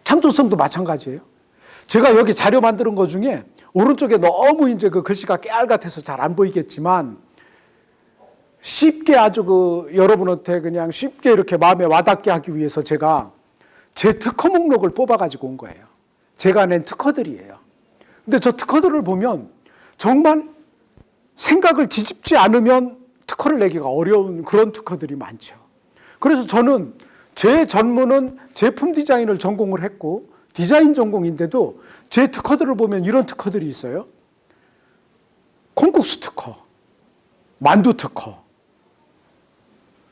창조성도 마찬가지예요. 제가 여기 자료 만드는 것 중에 오른쪽에 너무 이제 그 글씨가 깨알 같아서 잘 안 보이겠지만 쉽게 아주 여러분한테 그냥 쉽게 이렇게 마음에 와닿게 하기 위해서 제가 제 특허 목록을 뽑아가지고 온 거예요. 제가 낸 특허들이에요. 근데 저 특허들을 보면 정말 생각을 뒤집지 않으면 특허를 내기가 어려운 그런 특허들이 많죠. 그래서 저는 제 전문은 제품 디자인을 전공을 했고 디자인 전공인데도 제 특허들을 보면 이런 특허들이 있어요. 콩국수 특허, 만두 특허,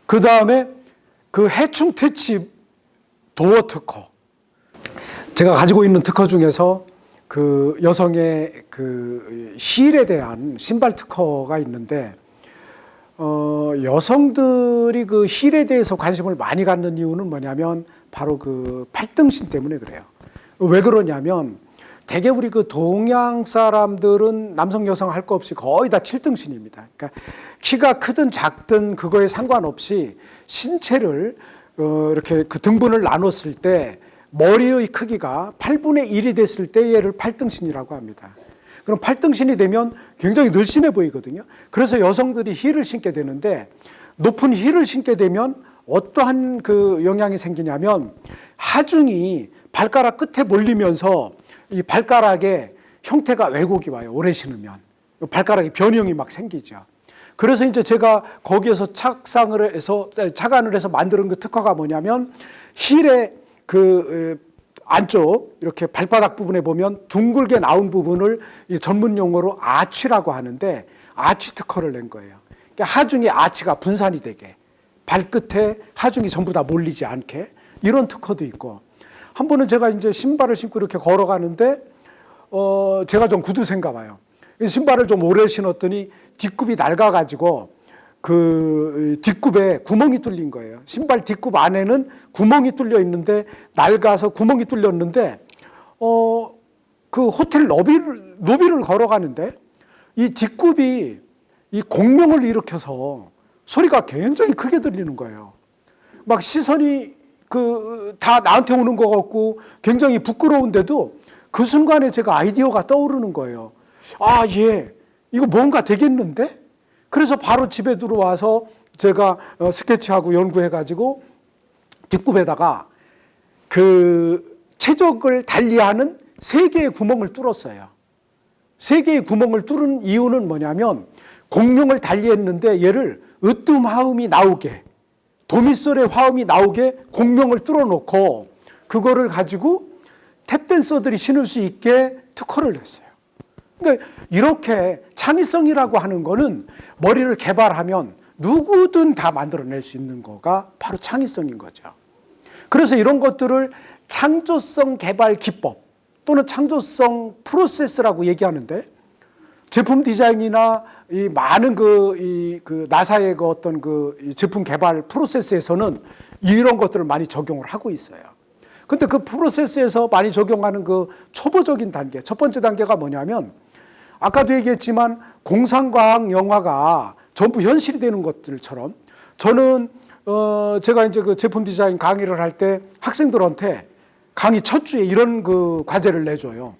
그 다음에 그 해충 퇴치 도어 특허. 제가 가지고 있는 특허 중에서 그 여성의 그 힐에 대한 신발 특허가 있는데, 여성들이 그 힐에 대해서 관심을 많이 갖는 이유는 뭐냐면 바로 그 팔등신 때문에 그래요. 왜 그러냐면 대개 우리 그 동양 사람들은 남성 여성 할 거 없이 거의 다 7등신입니다. 그러니까 키가 크든 작든 그거에 상관없이 신체를 이렇게 그 등분을 나눴을 때 머리의 크기가 8분의 1이 됐을 때 얘를 8등신이라고 합니다. 그럼 8등신이 되면 굉장히 늘씬해 보이거든요. 그래서 여성들이 힐을 신게 되는데 높은 힐을 신게 되면 어떠한 그 영향이 생기냐면 하중이 발가락 끝에 몰리면서 이 발가락의 형태가 왜곡이 와요. 오래 신으면. 발가락에 변형이 막 생기죠. 그래서 이제 제가 거기에서 착안을 해서 만드는 그 특허가 뭐냐면 힐의 그 안쪽 이렇게 발바닥 부분에 보면 둥글게 나온 부분을 전문 용어로 아치라고 하는데 아치 특허를 낸 거예요. 그러니까 하중의 아치가 분산이 되게 발끝에 하중이 전부 다 몰리지 않게 이런 특허도 있고, 한 번은 제가 이제 신발을 신고 이렇게 걸어가는데 제가 좀 구두쇠인가 봐요. 신발을 좀 오래 신었더니 뒷굽이 낡아가지고 그 뒷굽에 구멍이 뚫린 거예요. 신발 뒷굽 안에는 구멍이 뚫려 있는데 낡아서 구멍이 뚫렸는데 그 호텔 로비를 걸어가는데 이 뒷굽이 이 공명을 일으켜서 소리가 굉장히 크게 들리는 거예요. 막 시선이 다 나한테 오는 것 같고 굉장히 부끄러운데도 그 순간에 제가 아이디어가 떠오르는 거예요. 아, 이거 뭔가 되겠는데? 그래서 바로 집에 들어와서 제가 스케치하고 연구해가지고 뒷굽에다가 그 최적을 달리하는 3개의 구멍을 뚫었어요. 3개의 구멍을 뚫은 이유는 뭐냐면 공명을 달리했는데 얘를 으뜸화음이 나오게, 도미솔의 화음이 나오게 공명을 뚫어놓고 그거를 가지고 탭댄서들이 신을 수 있게 특허를 냈어요. 그러니까 이렇게 창의성이라고 하는 거는 머리를 개발하면 누구든 다 만들어낼 수 있는 거가 바로 창의성인 거죠. 그래서 이런 것들을 창조성 개발 기법 또는 창조성 프로세스라고 얘기하는데, 제품 디자인이나 이 많은 그 나사의 그 어떤 그 제품 개발 프로세스에서는 이런 것들을 많이 적용을 하고 있어요. 근데 그 프로세스에서 많이 적용하는 그 초보적인 단계, 첫 번째 단계가 뭐냐면 아까도 얘기했지만 공상과학 영화가 전부 현실이 되는 것들처럼 저는 제가 이제 그 제품 디자인 강의를 할 때 학생들한테 강의 첫 주에 이런 그 과제를 내줘요.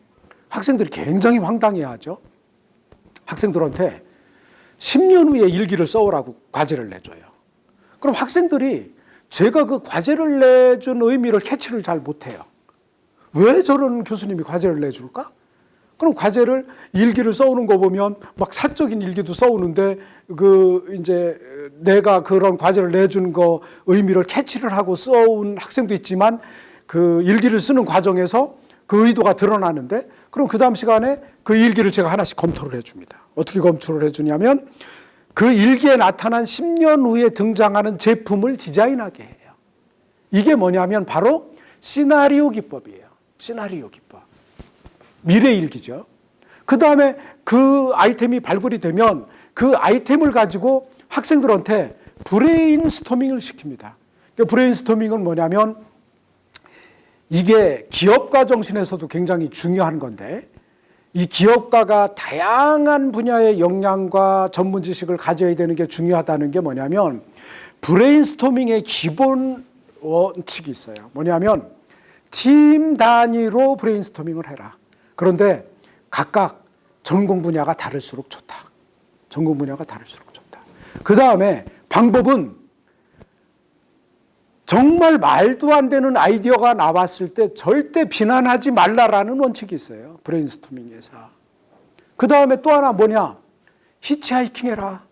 학생들이 굉장히 황당해하죠. 학생들한테 10년 후에 일기를 써오라고 과제를 내줘요. 그럼 학생들이 제가 그 과제를 내준 의미를 캐치를 잘 못해요. 왜 저런 교수님이 과제를 내줄까? 그럼 과제를 일기를 써오는 거 보면 막 사적인 일기도 써오는데 그 이제 내가 그런 과제를 내준 거 의미를 캐치를 하고 써온 학생도 있지만 그 일기를 쓰는 과정에서 그 의도가 드러나는데, 그럼 그 다음 시간에 그 일기를 제가 하나씩 검토를 해줍니다. 어떻게 검토를 해주냐면 그 일기에 나타난 10년 후에 등장하는 제품을 디자인하게 해요. 이게 뭐냐면 바로 시나리오 기법이에요. 시나리오 기법. 미래 일기죠. 그 다음에 그 아이템이 발굴이 되면 그 아이템을 가지고 학생들한테 브레인스토밍을 시킵니다. 브레인스토밍은 뭐냐면 이게 기업가 정신에서도 굉장히 중요한 건데, 이 기업가가 다양한 분야의 역량과 전문 지식을 가져야 되는 게 중요하다는 게 뭐냐면 브레인스토밍의 기본 원칙이 있어요. 뭐냐면 팀 단위로 브레인스토밍을 해라. 그런데 각각 전공 분야가 다를수록 좋다. 전공 분야가 다를수록 좋다. 그 다음에 방법은 정말 말도 안 되는 아이디어가 나왔을 때 절대 비난하지 말라라는 원칙이 있어요. 브레인스토밍에서. 그 다음에 또 하나 뭐냐? 히치하이킹 해라.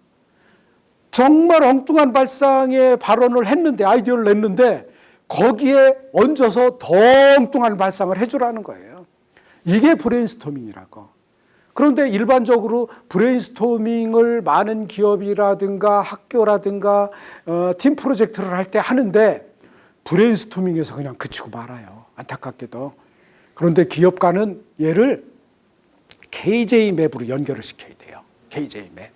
정말 엉뚱한 발상의 발언을 했는데, 아이디어를 냈는데 거기에 얹어서 더 엉뚱한 발상을 해주라는 거예요. 이게 브레인스토밍이라고. 그런데 일반적으로 브레인스토밍을 많은 기업이라든가 학교라든가 팀 프로젝트를 할 때 하는데 브레인스토밍에서 그냥 그치고 말아요. 안타깝게도. 그런데 기업가는 얘를 KJ 맵으로 연결을 시켜야 돼요. KJ 맵.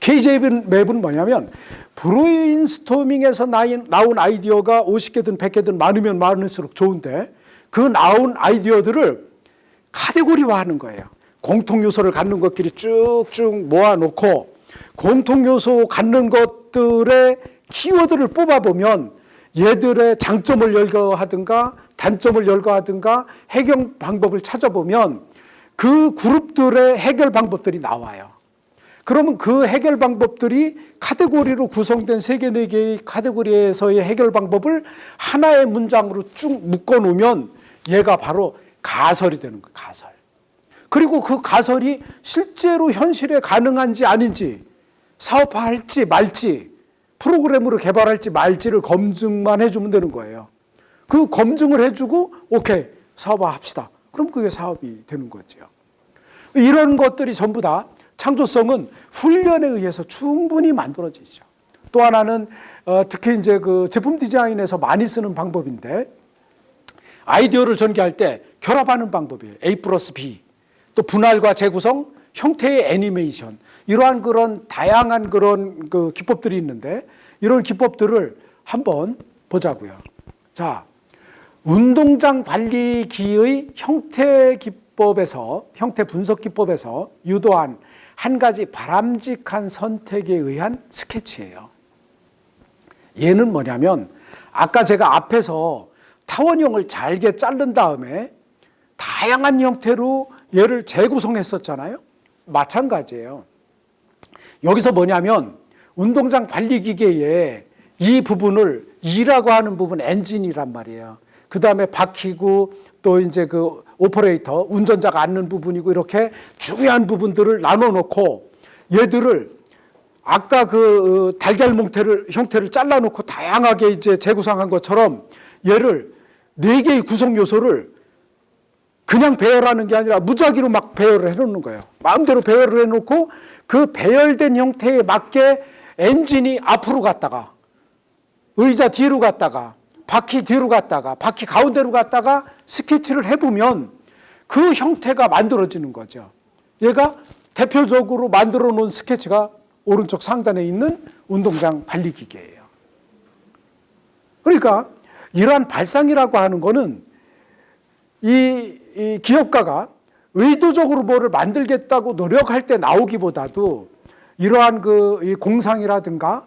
KJ 맵은 뭐냐면 브레인스토밍에서 나온 아이디어가 50개든 100개든 많으면 많을수록 좋은데 그 나온 아이디어들을 카테고리화하는 거예요. 공통 요소를 갖는 것끼리 쭉쭉 모아놓고 공통 요소 갖는 것들의 키워드를 뽑아보면 얘들의 장점을 열거하든가 단점을 열거하든가 해결 방법을 찾아보면 그 그룹들의 해결 방법들이 나와요. 그러면 그 해결 방법들이 카테고리로 구성된 3개, 4개의 카테고리에서의 해결 방법을 하나의 문장으로 쭉 묶어놓으면 얘가 바로 가설이 되는 거예요. 가설. 그리고 그 가설이 실제로 현실에 가능한지 아닌지, 사업화할지 말지, 프로그램으로 개발할지 말지를 검증만 해주면 되는 거예요. 그 검증을 해주고 오케이, 사업화합시다. 그럼 그게 사업이 되는 거죠. 이런 것들이 전부 다 창조성은 훈련에 의해서 충분히 만들어지죠. 또 하나는 특히 이제 그 제품 디자인에서 많이 쓰는 방법인데 아이디어를 전개할 때 결합하는 방법이에요. A 플러스 B. 또 분할과 재구성, 형태의 애니메이션. 이러한 그런 다양한 그런 그 기법들이 있는데 이런 기법들을 한번 보자고요. 자, 운동장 관리기의 형태 기법에서, 형태 분석 기법에서 유도한 한 가지 바람직한 선택에 의한 스케치예요. 얘는 뭐냐면 아까 제가 앞에서 타원형을 잘게 자른 다음에 다양한 형태로 얘를 재구성했었잖아요. 마찬가지예요. 여기서 뭐냐면 운동장 관리기계에 이 부분을 E라고 하는 부분 엔진이란 말이에요. 그 다음에 바퀴고 또 이제 그 오퍼레이터, 운전자가 앉는 부분이고 이렇게 중요한 부분들을 나눠 놓고 얘들을 아까 그 달걀 형태를 잘라 놓고 다양하게 이제 재구성한 것처럼 얘를 4개의 구성 요소를 그냥 배열하는 게 아니라 무작위로 막 배열을 해놓는 거예요. 마음대로 배열을 해놓고 그 배열된 형태에 맞게 엔진이 앞으로 갔다가 의자 뒤로 갔다가 바퀴 뒤로 갔다가 바퀴 가운데로 갔다가 스케치를 해보면 그 형태가 만들어지는 거죠. 얘가 대표적으로 만들어 놓은 스케치가 오른쪽 상단에 있는 운동장 관리기계예요. 그러니까 이러한 발상이라고 하는 거는 이 기업가가 의도적으로 뭐를 만들겠다고 노력할 때 나오기보다도 이러한 이 공상이라든가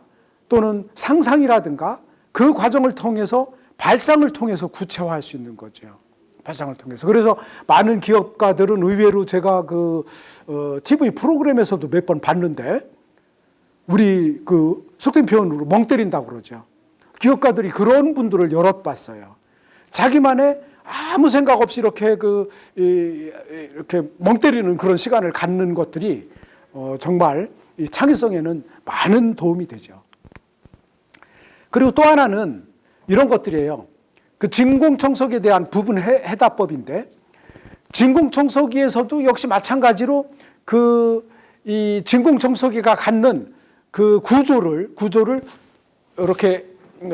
또는 상상이라든가 그 과정을 통해서 발상을 통해서 구체화할 수 있는 거죠. 발상을 통해서. 그래서 많은 기업가들은 의외로 제가 TV 프로그램에서도 몇 번 봤는데 우리 속된 표현으로 멍 때린다고 그러죠. 기업가들이 그런 분들을 여럿 봤어요. 자기만의 아무 생각 없이 이렇게 이렇게 멍 때리는 그런 시간을 갖는 것들이 정말 이 창의성에는 많은 도움이 되죠. 그리고 또 하나는 이런 것들이에요. 그 진공청소기에 대한 부분 해답법인데 진공청소기에서도 역시 마찬가지로 이 진공청소기가 갖는 그 구조를 이렇게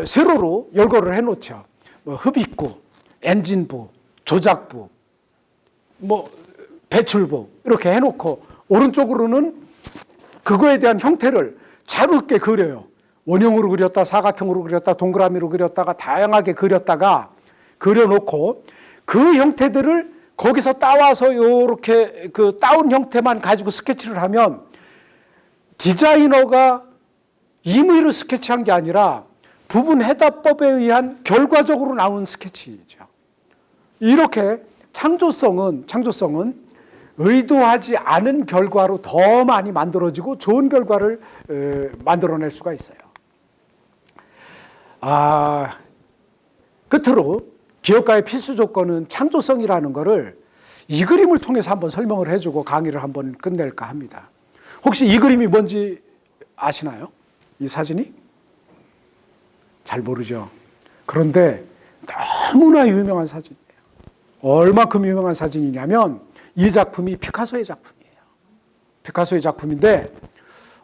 세로로 열거를 해놓죠. 뭐 흡입구, 엔진부, 조작부, 뭐 배출부 이렇게 해놓고 오른쪽으로는 그거에 대한 형태를 자유롭게 그려요. 원형으로 그렸다, 사각형으로 그렸다, 동그라미로 그렸다가 다양하게 그려놓고 그 형태들을 거기서 따와서 이렇게 따온 형태만 가지고 스케치를 하면 디자이너가 임의로 스케치한 게 아니라 부분 해답법에 의한 결과적으로 나온 스케치죠. 이렇게 창조성은 의도하지 않은 결과로 더 많이 만들어지고 좋은 결과를 만들어낼 수가 있어요. 끝으로 기업가의 필수 조건은 창조성이라는 것을 이 그림을 통해서 한번 설명을 해주고 강의를 한번 끝낼까 합니다. 혹시 이 그림이 뭔지 아시나요? 이 사진이? 잘 모르죠. 그런데 너무나 유명한 사진이에요. 얼마큼 유명한 사진이냐면 이 작품이 피카소의 작품이에요. 피카소의 작품인데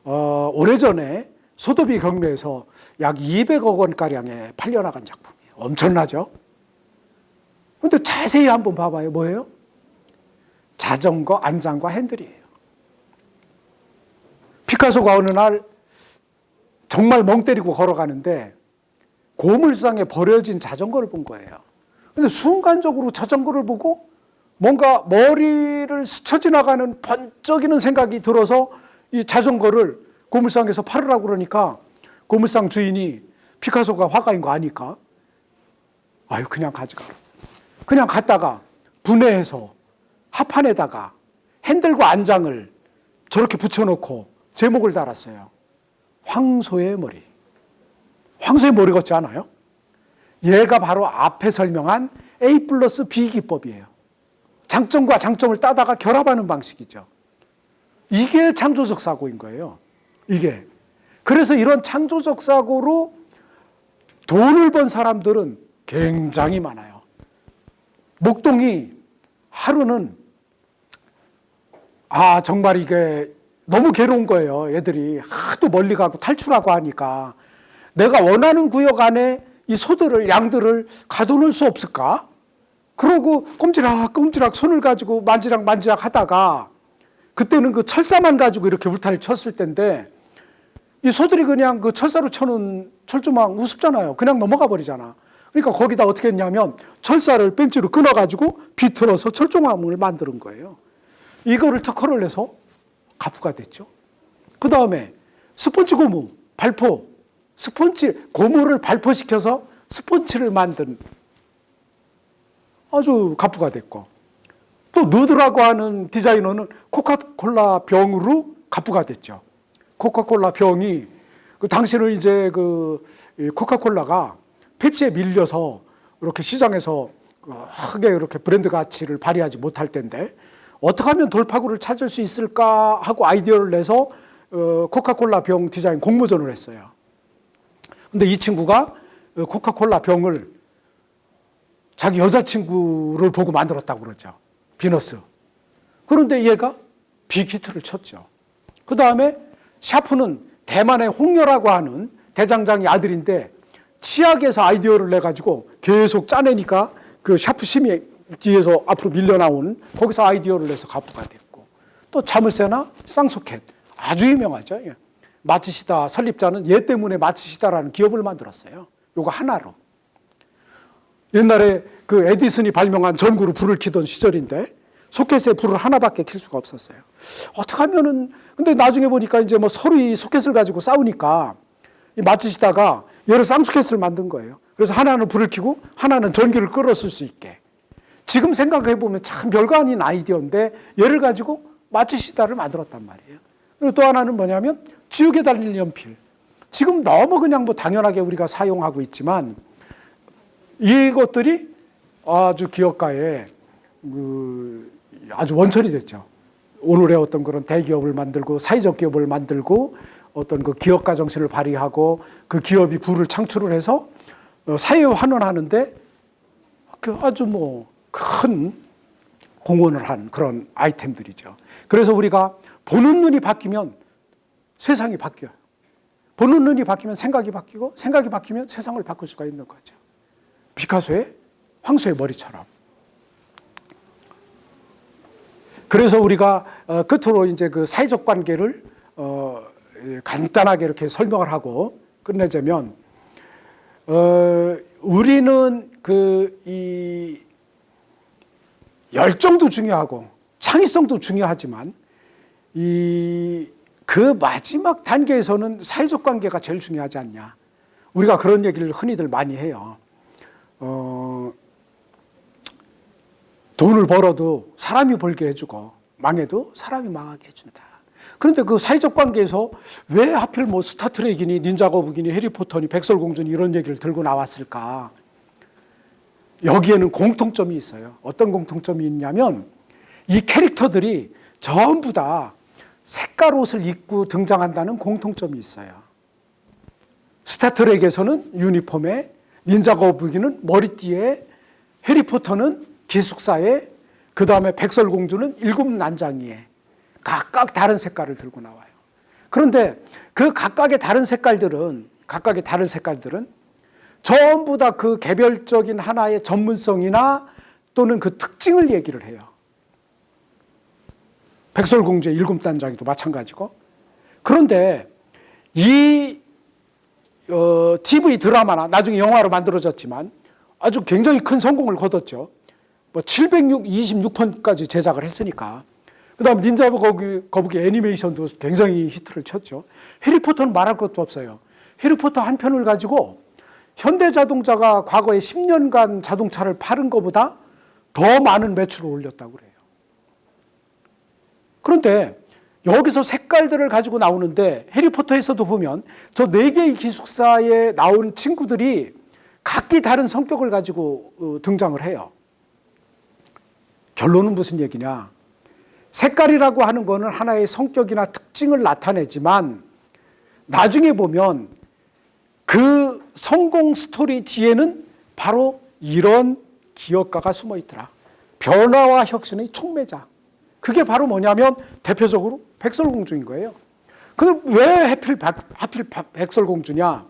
오래전에 소도비 경매에서 약 200억 원가량에 팔려나간 작품이에요. 엄청나죠? 근데 자세히 한번 봐봐요. 뭐예요? 자전거 안장과 핸들이에요. 피카소가 어느 날 정말 멍 때리고 걸어가는데 고물상에 버려진 자전거를 본 거예요. 근데 순간적으로 자전거를 보고 뭔가 머리를 스쳐 지나가는 번쩍이는 생각이 들어서 이 자전거를 고물상에서 팔으라고 그러니까 고물상 주인이 피카소가 화가인 거 아니까 아유 그냥 가져가라. 그냥 갔다가 분해해서 합판에다가 핸들과 안장을 저렇게 붙여놓고 제목을 달았어요. 황소의 머리. 황소의 머리 같지 않아요? 얘가 바로 앞에 설명한 A 플러스 B 기법이에요. 장점과 장점을 따다가 결합하는 방식이죠. 이게 창조적 사고인 거예요. 이게. 그래서 이런 창조적 사고로 돈을 번 사람들은 굉장히 많아요. 목동이 하루는 정말 이게 너무 괴로운 거예요. 애들이 하도 멀리 가고 탈출하고 하니까 내가 원하는 구역 안에 이 소들을 양들을 가둬놓을 수 없을까? 그러고 꼼지락 손을 가지고 만지작 하다가 그때는 그 철사만 가지고 이렇게 울타리를 쳤을 때인데 이 소들이 그냥 그 철사로 쳐놓은 철조망 우습잖아요. 그냥 넘어가 버리잖아. 그러니까 거기다 어떻게 했냐면 철사를 벤치로 끊어가지고 비틀어서 철조망을 만드는 거예요. 이거를 특허를 내서 가부가 됐죠. 그 다음에 스펀지 고무, 발포, 고무를 발포시켜서 스펀지를 만든 아주 가부가 됐고 또 누드라고 하는 디자이너는 코카콜라 병으로 가부가 됐죠. 코카콜라 병이 그 당시는 이제 그 코카콜라가 펩시에 밀려서 이렇게 시장에서 크게 이렇게 브랜드 가치를 발휘하지 못할 때인데 어떻게 하면 돌파구를 찾을 수 있을까 하고 아이디어를 내서 코카콜라 병 디자인 공모전을 했어요. 근데 이 친구가 코카콜라 병을 자기 여자친구를 보고 만들었다고 그러죠. 비너스. 그런데 얘가 빅히트를 쳤죠. 그 다음에 샤프는 대만의 홍여라고 하는 대장장이 아들인데 치약에서 아이디어를 내가지고 계속 짜내니까 그 샤프 심이 뒤에서 앞으로 밀려나온 거기서 아이디어를 내서 가부가 됐고 또 자물쇠나 쌍소켓 아주 유명하죠. 마츠시다 설립자는 얘 때문에 마츠시다라는 기업을 만들었어요. 요거 하나로. 옛날에 그 에디슨이 발명한 전구로 불을 켜던 시절인데 소켓에 불을 하나밖에 켤 수가 없었어요. 어떻게 하면은 근데 나중에 보니까 이제 뭐 서로 이 소켓을 가지고 싸우니까 이 마츠시다가 여러 쌍소켓을 만든 거예요. 그래서 하나는 불을 켜고 하나는 전기를 끌었을 수 있게. 지금 생각해 보면 참 별거 아닌 아이디어인데 얘를 가지고 마츠시다를 만들었단 말이에요. 그리고 또 하나는 뭐냐면 지우개 달린 연필. 지금 너무 그냥 뭐 당연하게 우리가 사용하고 있지만 이것들이 아주 기업가의 아주 원천이 됐죠. 오늘의 어떤 그런 대기업을 만들고 사회적 기업을 만들고 어떤 그 기업가 정신을 발휘하고 그 기업이 부를 창출을 해서 사회에 환원하는데 아주 뭐 큰 공헌을 한 그런 아이템들이죠. 그래서 우리가 보는 눈이 바뀌면 세상이 바뀌어요. 보는 눈이 바뀌면 생각이 바뀌고 생각이 바뀌면 세상을 바꿀 수가 있는 거죠. 피카소의 황소의 머리처럼. 그래서 우리가 끝으로 이제 그 사회적 관계를 간단하게 이렇게 설명을 하고 끝내자면 우리는 이 열정도 중요하고 창의성도 중요하지만 그 마지막 단계에서는 사회적 관계가 제일 중요하지 않냐. 우리가 그런 얘기를 흔히들 많이 해요. 돈을 벌어도 사람이 벌게 해주고 망해도 사람이 망하게 해준다. 그런데 그 사회적 관계에서 왜 하필 뭐 스타트rek이니 닌자 거북이니 해리포터니 백설공주니 이런 얘기를 들고 나왔을까? 여기에는 공통점이 있어요. 어떤 공통점이 있냐면 이 캐릭터들이 전부 다 색깔 옷을 입고 등장한다는 공통점이 있어요. 스타트rek에서는 유니폼에, 닌자 거북이는 머리띠에, 해리포터는 기숙사에, 그 다음에 백설공주는 일곱 난장이에 각각 다른 색깔을 들고 나와요. 그런데 그 각각의 다른 색깔들은 전부 다 그 개별적인 하나의 전문성이나 또는 그 특징을 얘기를 해요. 백설공주의 일곱 난장이도 마찬가지고. 그런데 이 TV 드라마나 나중에 영화로 만들어졌지만 아주 굉장히 큰 성공을 거뒀죠. 뭐 726편까지 제작을 했으니까. 그 다음 닌자 거북이 애니메이션도 굉장히 히트를 쳤죠. 해리포터는 말할 것도 없어요. 해리포터 한 편을 가지고 현대자동차가 과거에 10년간 자동차를 파는 것보다 더 많은 매출을 올렸다고 그래요. 그런데 여기서 색깔들을 가지고 나오는데 해리포터에서도 보면 저 4개의 기숙사에 나온 친구들이 각기 다른 성격을 가지고 등장을 해요. 결론은 무슨 얘기냐? 색깔이라고 하는 거는 하나의 성격이나 특징을 나타내지만 나중에 보면 그 성공 스토리 뒤에는 바로 이런 기업가가 숨어 있더라. 변화와 혁신의 촉매자. 그게 바로 뭐냐면 대표적으로 백설공주인 거예요. 그럼 왜 하필 백설공주냐?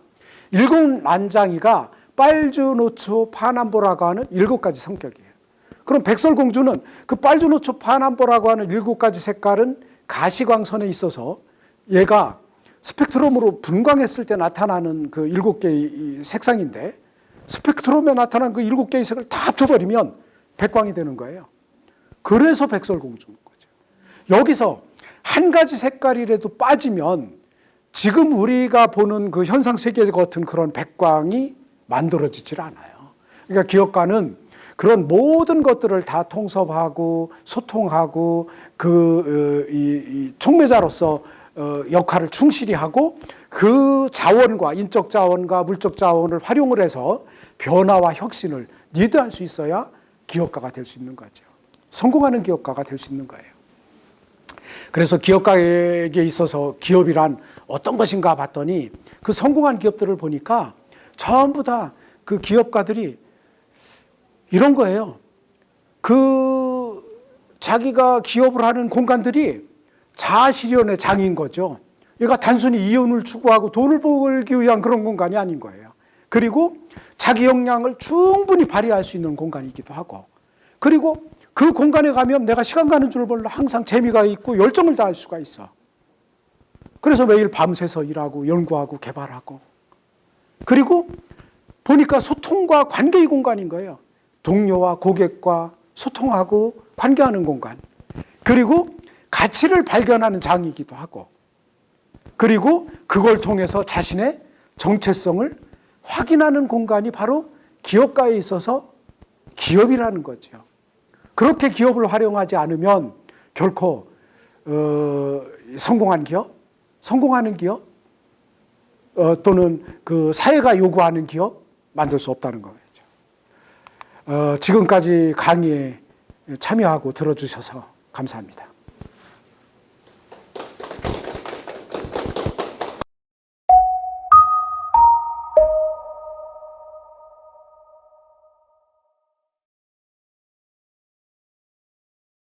일곱 난장이가 빨주노초 파남보라고 하는 7가지 성격이에요. 그럼 백설공주는 그 빨주노초 파남보라고 하는 7가지 색깔은 가시광선에 있어서 얘가 스펙트럼으로 분광했을 때 나타나는 그 7개의 색상인데 스펙트럼에 나타난 그 7개의 색을 다 합쳐버리면 백광이 되는 거예요. 그래서 백설공주인 거죠. 여기서 한 가지 색깔이라도 빠지면 지금 우리가 보는 그 현상세계 같은 그런 백광이 만들어지질 않아요. 그러니까 기업가는 그런 모든 것들을 다 통섭하고 소통하고 이 촉매자로서 역할을 충실히 하고 그 자원과 인적 자원과 물적 자원을 활용을 해서 변화와 혁신을 리드할 수 있어야 기업가가 될 수 있는 거죠. 성공하는 기업가가 될 수 있는 거예요. 그래서 기업가에게 있어서 기업이란 어떤 것인가 봤더니 그 성공한 기업들을 보니까 전부 다 그 기업가들이 이런 거예요. 그 자기가 기업을 하는 공간들이 자아실현의 장인 거죠. 얘가 단순히 이윤을 추구하고 돈을 벌기 위한 그런 공간이 아닌 거예요. 그리고 자기 역량을 충분히 발휘할 수 있는 공간이기도 하고, 그리고 그 공간에 가면 내가 시간 가는 줄 몰라 항상 재미가 있고 열정을 다할 수가 있어. 그래서 매일 밤새서 일하고 연구하고 개발하고, 그리고 보니까 소통과 관계의 공간인 거예요. 동료와 고객과 소통하고 관계하는 공간, 그리고 가치를 발견하는 장이기도 하고, 그리고 그걸 통해서 자신의 정체성을 확인하는 공간이 바로 기업가에 있어서 기업이라는 거죠. 그렇게 기업을 활용하지 않으면 결코 성공하는 기업 또는 그 사회가 요구하는 기업 만들 수 없다는 거죠. 지금까지 강의에 참여하고 들어주셔서 감사합니다.